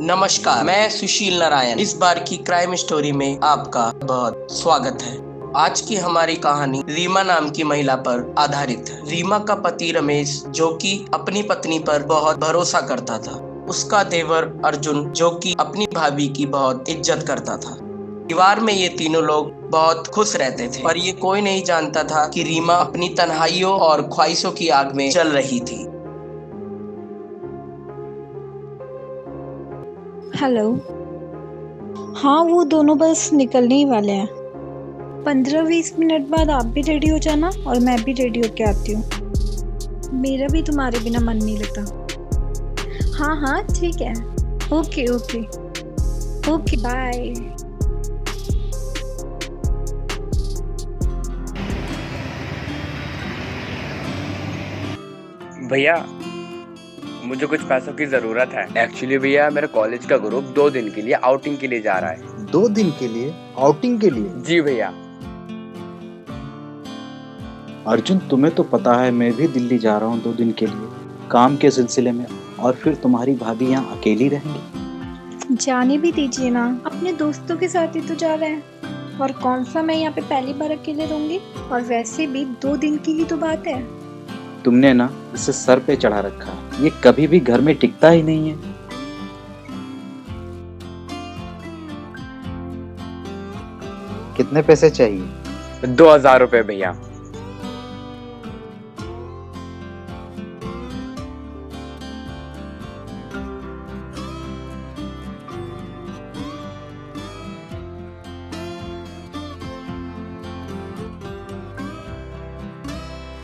नमस्कार, मैं सुशील नारायण। इस बार की क्राइम स्टोरी में आपका बहुत स्वागत है। आज की हमारी कहानी रीमा नाम की महिला पर आधारित है। रीमा का पति रमेश, जो कि अपनी पत्नी पर बहुत भरोसा करता था, उसका देवर अर्जुन, जो कि अपनी भाभी की बहुत इज्जत करता था। परिवार में ये तीनों लोग बहुत खुश रहते थे, पर ये कोई नहीं जानता था कि रीमा अपनी तन्हाइयों और ख्वाहिशों की आग में जल रही थी। हेलो। हाँ, वो दोनों बस निकलने ही वाले हैं। 15-20 मिनट बाद आप भी रेडी हो जाना और मैं भी रेडी होके आती हूँ। मेरा भी तुम्हारे बिना मन नहीं लगता। हाँ हाँ ठीक है। Okay okay okay, bye. भैया, मुझे कुछ पैसों की जरूरत है। एक्चुअली भैया, मेरे कॉलेज का ग्रुप 2 दिन के लिए आउटिंग के लिए जा रहा है। 2 दिन के लिए आउटिंग के लिए? जी भैया। अर्जुन, तुम्हें तो पता है मैं भी दिल्ली जा रहा हूँ 2 दिन के लिए, काम के सिलसिले में। और फिर तुम्हारी भाभी यहाँ अकेली रहेंगी। जाने भी दीजिए ना, अपने दोस्तों के साथ ही तो जा रहे हैं। और कौन सा मैं यहाँ पे पहली बार अकेले रहूंगी। और वैसे भी 2 दिन की ही तो बात है। तुमने ना इसे सर पे चढ़ा रखा है, ये कभी भी घर में टिकता ही नहीं है। कितने पैसे चाहिए? 2000 रुपए भैया।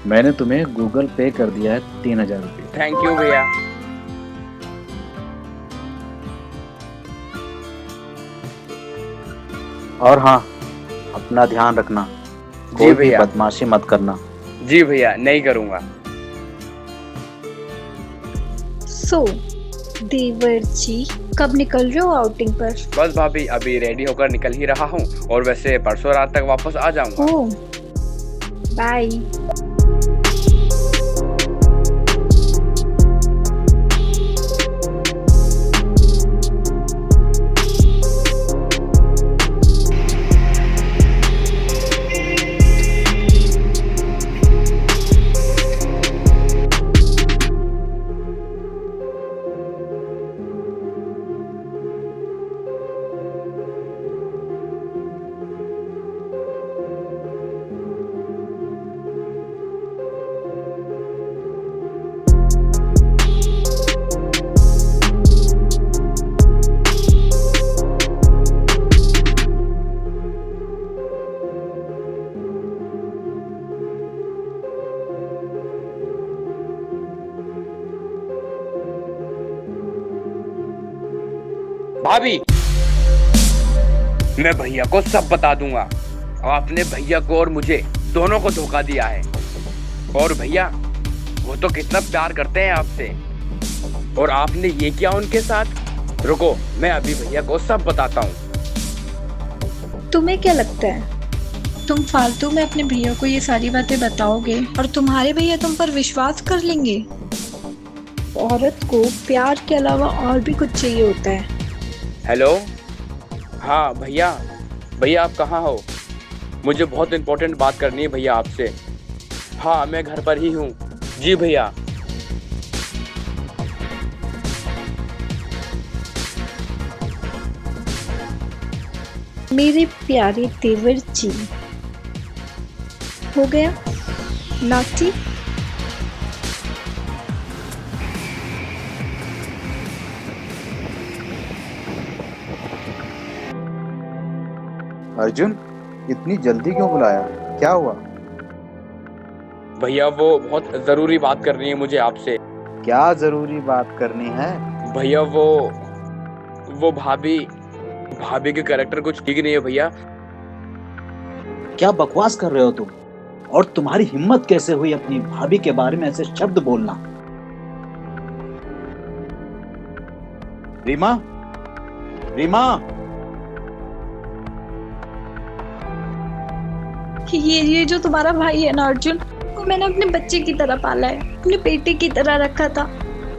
मैंने तुम्हें गूगल पे कर दिया है 3000 रुपये। थैंक यू भैया। और हाँ, अपना ध्यान रखना, कोई भी बदमाशी मत करना। जी भैया, नहीं करूँगा। देवर जी, कब निकल रहे हो आउटिंग पर? बस भाभी, अभी रेडी होकर निकल ही रहा हूँ और वैसे परसों रात तक वापस आ जाऊंगा। ओह, बाय। भाभी, मैं भैया को सब बता दूंगा। आपने भैया को और मुझे दोनों को धोखा दिया है। और भैया, वो तो कितना प्यार करते हैं आपसे, और आपने ये किया उनके साथ। रुको, मैं अभी भैया को सब बताता हूँ। तुम्हें क्या लगता है, तुम फालतू में अपने भैया को ये सारी बातें बताओगे और तुम्हारे भैया तुम पर विश्वास कर लेंगे? औरत को प्यार के अलावा और भी कुछ चाहिए होता है। हेलो। हाँ भैया, भैया आप कहाँ हो? मुझे बहुत इम्पोर्टेंट बात करनी है भैया आपसे। हाँ, मैं घर पर ही हूँ। जी भैया। मेरे प्यारे देवर जी, हो गया नाटी? अर्जुन, इतनी जल्दी क्यों बुलाया? क्या हुआ? भैया, वो बहुत जरूरी बात करनी है मुझे आपसे। क्या जरूरी बात करनी है? भैया, वो भाभी के कैरेक्टर कुछ ठीक नहीं है भैया। क्या बकवास कर रहे हो तुम? और तुम्हारी हिम्मत कैसे हुई अपनी भाभी के बारे में ऐसे शब्द बोलना? रीमा, रीमा, ये जो तुम्हारा भाई है ना अर्जुन, को मैंने अपने बच्चे की तरह पाला है, अपने बेटे की तरह रखा था।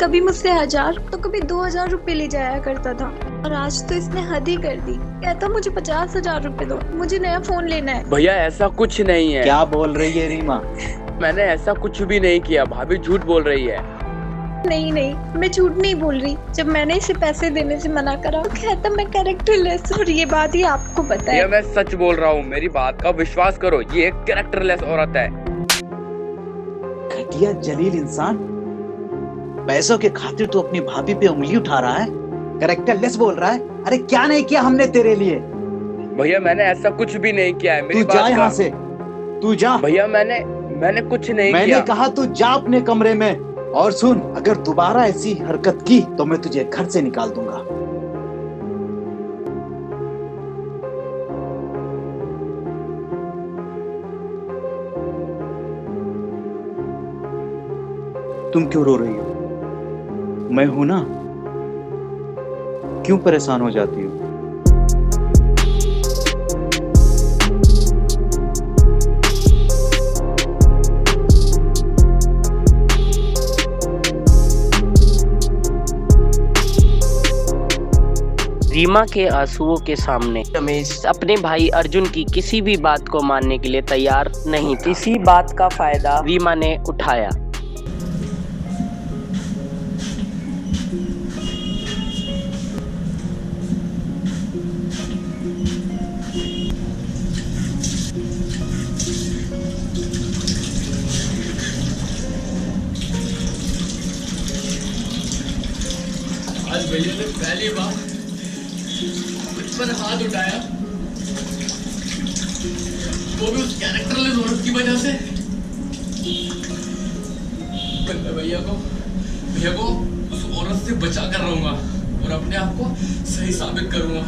कभी मुझसे 1000 तो कभी 2000 रुपए ले जाया करता था, और आज तो इसने हद ही कर दी। कहता मुझे 50,000 रुपए दो, मुझे नया फोन लेना है। भैया ऐसा कुछ नहीं है। क्या बोल रही है रीमा? मैंने ऐसा कुछ भी नहीं किया, भाभी झूठ बोल रही है। नहीं नहीं, मैं झूठ नहीं बोल रही। जब मैंने इसे पैसे देने से मना करा तो कहता मैं कैरेक्टरलेस, और ये बात ही आपको पता भैया है। मैं सच बोल रहा हूँ, मेरी बात का विश्वास करो, ये एक कैरेक्टरलेस औरत है। घटिया जलील इंसान, पैसों के खातिर तू अपनी भाभी पे उंगली उठा रहा है, कैरेक्टरलेस बोल रहा है। अरे क्या नहीं किया हमने तेरे लिए? भैया मैंने ऐसा कुछ भी नहीं किया है, मेरी तू जा बात यहाँ का। से, तू जा। भैया मैंने कुछ नहीं मैंने किया। कहा तू जा अपने कमरे में। और सुन, अगर दोबारा ऐसी हरकत की तो मैं तुझे घर से निकाल दूंगा। तुम क्यों रो रही हो? मैं हूं ना, क्यों परेशान हो जाती हो? रीमा के आंसुओं के सामने रमेश अपने भाई अर्जुन की किसी भी बात को मानने के लिए तैयार नहीं था। इसी बात का फायदा रीमा ने उठाया। आज भैया ने पहली बार मुझ पर हाथ उठाया, वो भी उस कैरेक्टरलेस औरत की वजह से। मैं भैया को उस औरत से बचा कर रहूंगा और अपने आप को सही साबित करूंगा।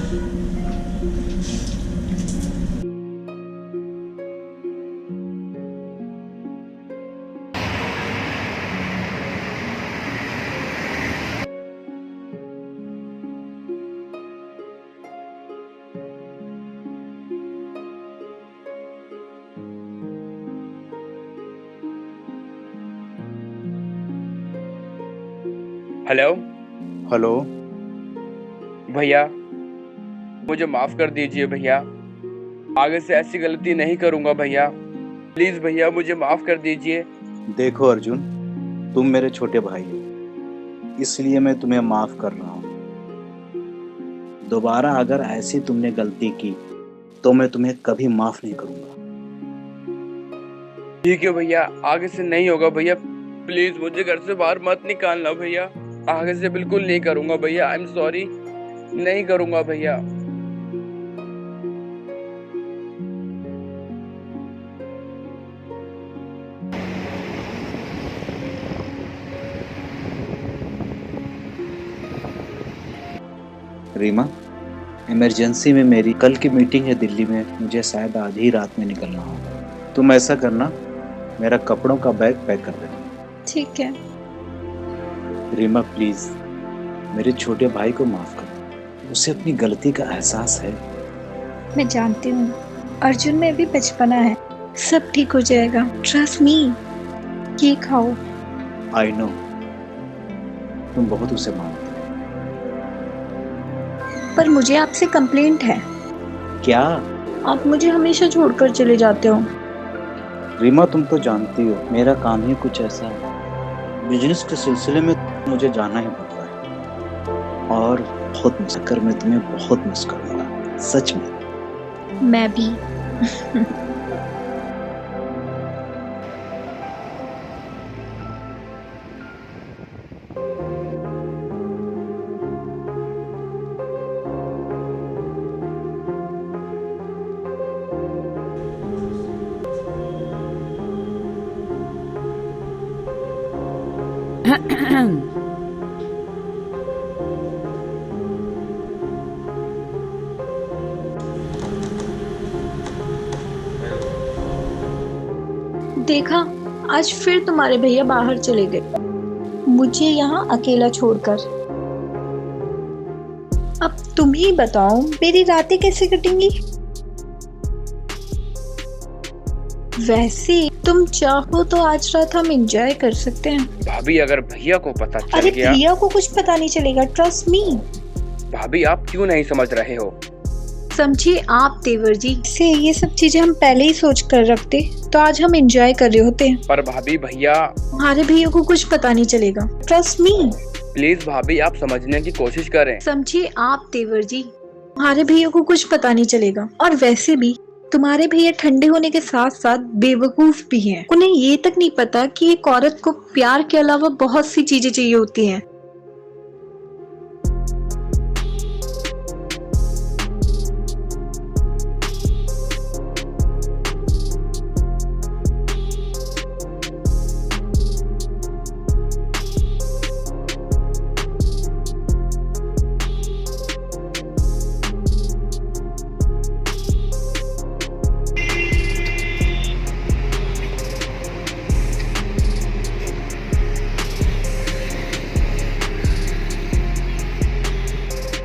हेलो हेलो, भैया, मुझे माफ कर दीजिए भैया, आगे से ऐसी गलती नहीं करूंगा भैया, प्लीज भैया मुझे माफ कर दीजिए। देखो अर्जुन, तुम मेरे छोटे भाई हो, इसलिए मैं तुम्हें माफ कर रहा हूँ। दोबारा अगर ऐसी तुमने गलती की तो मैं तुम्हें कभी माफ नहीं करूंगा। ठीक है भैया, आगे से नहीं होगा भैया, प्लीज मुझे घर से बाहर मत निकालना भैया, आगे से बिल्कुल नहीं करूंगा भैया। आई एम सॉरी, नहीं करूंगा भैया। रीमा, इमरजेंसी में मेरी कल की मीटिंग है दिल्ली में, मुझे शायद आधी रात में निकलना होगा। तुम ऐसा करना, मेरा कपड़ों का बैग पैक कर देना। ठीक है। रीमा प्लीज, मेरे छोटे भाई को माफ कर, उसे अपनी गलती का एहसास है। मैं जानती हूँ अर्जुन में भी बचपना है, सब ठीक हो जाएगा, ट्रस्ट मी। ये खाओ। आई नो, तुम बहुत उसे मानते हो। पर मुझे आपसे कंप्लेंट है, क्या? आप मुझे हमेशा छोड़कर चले जाते हो। रीमा तुम तो जानती हो मेरा काम ही कुछ ऐसा है, बिजनेस के सिलसिले में मुझे जाना ही पड़ता है, और बहुत मिस कर, मैं तुम्हें बहुत मिस करूंगा, सच में। मैं भी। देखा, आज फिर तुम्हारे भैया बाहर चले गए, मुझे यहाँ अकेला छोड़कर। अब तुम ही बताओ मेरी रातें कैसे कटेंगी? वैसे तुम चाहो तो आज रात हम एंजॉय कर सकते हैं। भाभी अगर भैया को पता चल अरे गया। भैया को कुछ पता नहीं चलेगा, ट्रस्ट मी। भाभी आप क्यों नहीं समझ रहे हो? समझिए आप देवर जी, से ये सब चीजें हम पहले ही सोच कर रखते तो आज हम एंजॉय कर रहे होते। पर भाभी भैया। हमारे भैया को कुछ पता नहीं चलेगा, ट्रस्ट मी। प्लीज भाभी आप समझने की कोशिश करें। समझिए आप देवर जी, हमारे भैया को कुछ पता नहीं चलेगा। और वैसे भी तुम्हारे भैया ठंडे होने के साथ साथ बेवकूफ भी हैं। उन्हें ये तक नहीं पता कि एक औरत को प्यार के अलावा बहुत सी चीजें चाहिए होती हैं।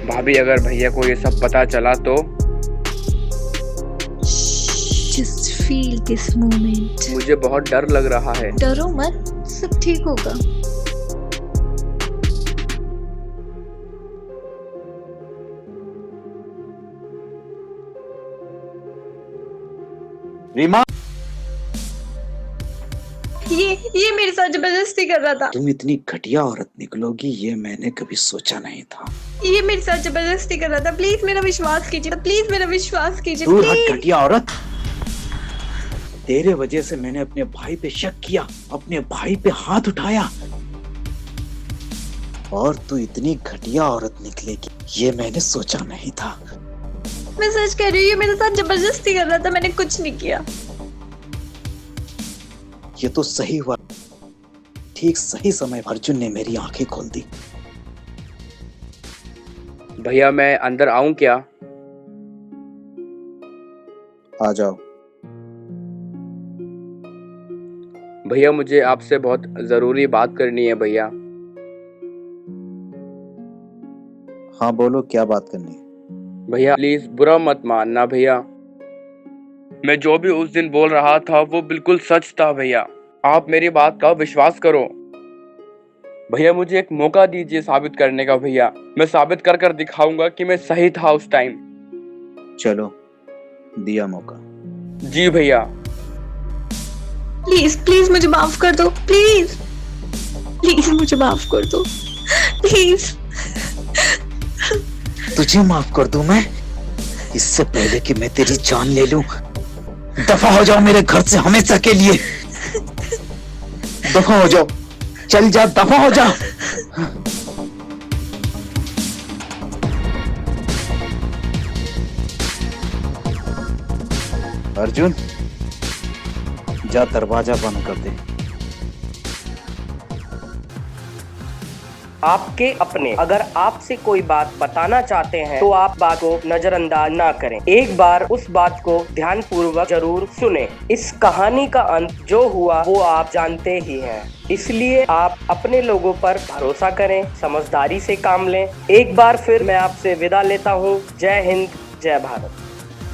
भाभी अगर भैया को ये सब पता चला तो? Just feel this moment. मुझे बहुत डर लग रहा है। डरो मत, सब ठीक होगा। रीमा, ये मेरे साथ जबरदस्ती कर रहा था। तुम इतनी घटिया औरत निकलोगी ये मैंने कभी सोचा नहीं था। ये मेरे साथ जबरदस्ती कर रहा था। प्लीज मेरा विश्वास कीजिए, प्लीज मेरा विश्वास कीजिए। दूर हट प्लीज। घटिया औरत। तेरे वजह से मैंने अपने भाई पे शक किया, अपने भाई पे हाथ उठाया, और तू इतनी घटिया औरत निकलेगी ये मैंने सोचा नहीं था। मैं सच कह रही हूँ, ये मेरे साथ जबरदस्ती कर रहा था, मैंने कुछ नहीं किया। ये तो सही हुआ, ठीक सही समय अर्जुन ने मेरी आंखें खोल दी। भैया मैं अंदर आऊं क्या? आ जाओ। भैया मुझे आपसे बहुत जरूरी बात करनी है भैया। हाँ बोलो, क्या बात करनी है? भैया प्लीज बुरा मत मानना भैया, मैं जो भी उस दिन बोल रहा था वो बिल्कुल सच था भैया। आप मेरी बात का विश्वास करो भैया, मुझे एक मौका दीजिए साबित करने का भैया। मैं साबित कर कर दिखाऊंगा कि मैं सही था उस टाइम। चलो, दिया मौका। जी भैया। प्लीज प्लीज मुझे माफ कर दो, प्लीज प्लीज मुझे माफ कर दो, प्लीज। तुझे माफ कर दूं मैं? इससे पहले कि मैं तेरी जान ले लूं, दफा हो जाओ मेरे घर से हमेशा के लिए। दफा हो जाओ, चल जा, दफा हो जा। अर्जुन, जा दरवाजा बंद कर दे। आपके अपने अगर आपसे कोई बात बताना चाहते हैं तो आप बात को नजरअंदाज ना करें, एक बार उस बात को ध्यानपूर्वक जरूर सुने। इस कहानी का अंत जो हुआ वो आप जानते ही हैं, इसलिए आप अपने लोगों पर भरोसा करें, समझदारी से काम लें। एक बार फिर मैं आपसे विदा लेता हूँ। जय हिंद, जय भारत।